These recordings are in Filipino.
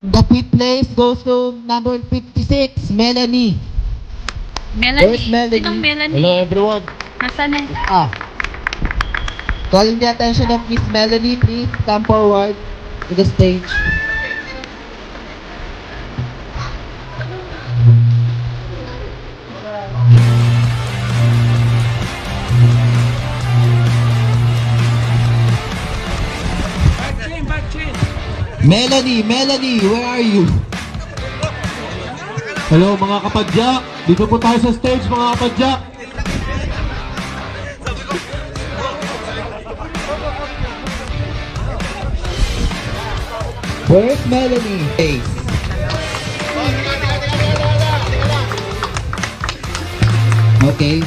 The fifth place goes to number 56, Melanie. Where's Melanie? Sinong Melanie? Hello everyone. Nasaan na? Calling the attention of Miss Melanie, please come forward to the stage. Melanie, where are you? Hello mga kapadya. Dito po tayo sa stage mga kapadya. Where's Melanie? Hey. Okay.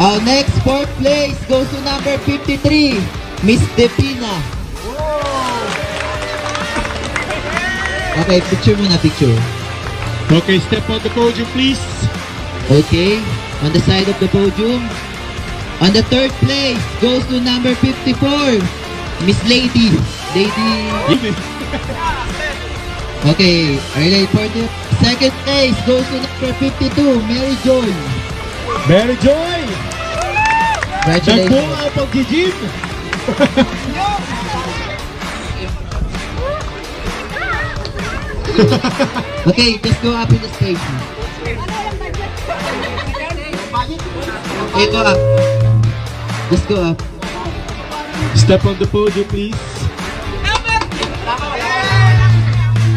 Our next fourth place goes to number 53, Miss Depina. Okay, picture muna, picture. Okay, step on the podium please. Okay, on the side of the podium. On the third place goes to number 54, Miss Lady. Okay, alright, for the second place goes to number 52, Mary Joy. Mary Joy! Congratulations. Nagbuha ang pag-gym! Okay, just go up in the stage. Okay, go up. Just go up. Step on the podium please.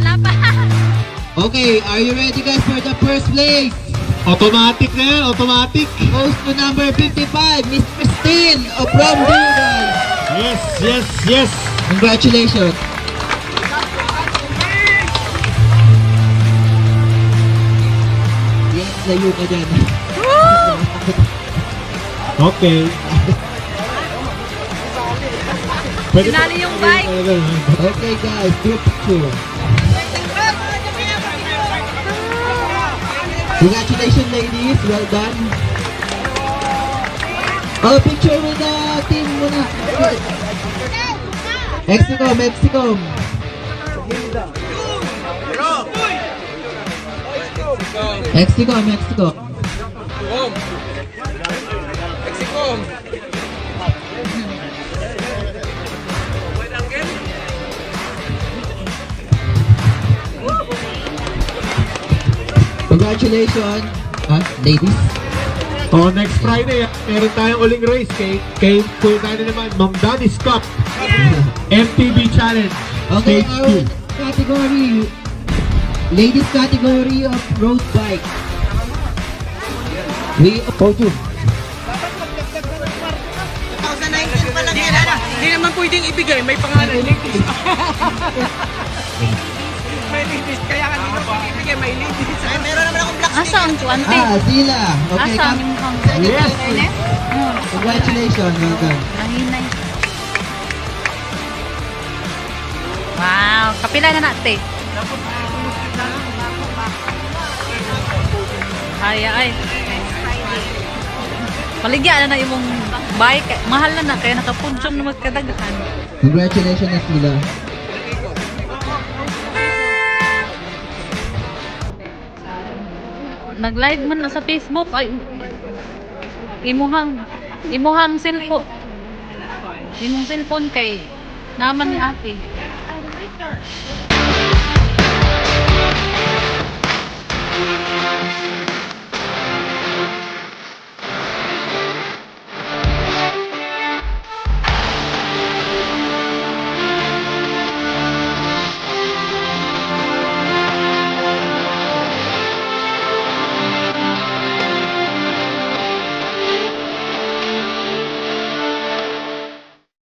Wala pa. Okay, are you ready guys for the first place? Automatic na yan, automatic. Goes to number 55, Miss Christine of from Dugan. Yes. Congratulations. Yes, layo ka dyan. Okay. Sinali yung bike. Okay guys, do a picture. Congratulations ladies, well done. Oh, picture with the team muna. Mexico. Mexico. Congratulations, ladies. Oh, next Friday, meron tayong uling race kay tayo naman, Ma'am Donnie's Cup. MTB Challenge. Okay, Stage our 2. category, ladies category of road bike. We podium. 2019 pa lang yan. Hindi naman pwedeng ibigay, may pangalan. May ladies, kaya nga hindi naman ibigay, may ladies. Ay, meron naman akong black Asa ang tuwante? Sila. Okay, Asa come. ang Yes. Congratulations, well done. Mahinay. Wow, kapila na natin. Ay. Paligyan na imong bike. Mahal na kaya nakapunchong na magkadaghan. Congratulations na sila. Nag-live man na sa Facebook. Ay, imuhang cellphone. Imong cellphone kay naman ni ate.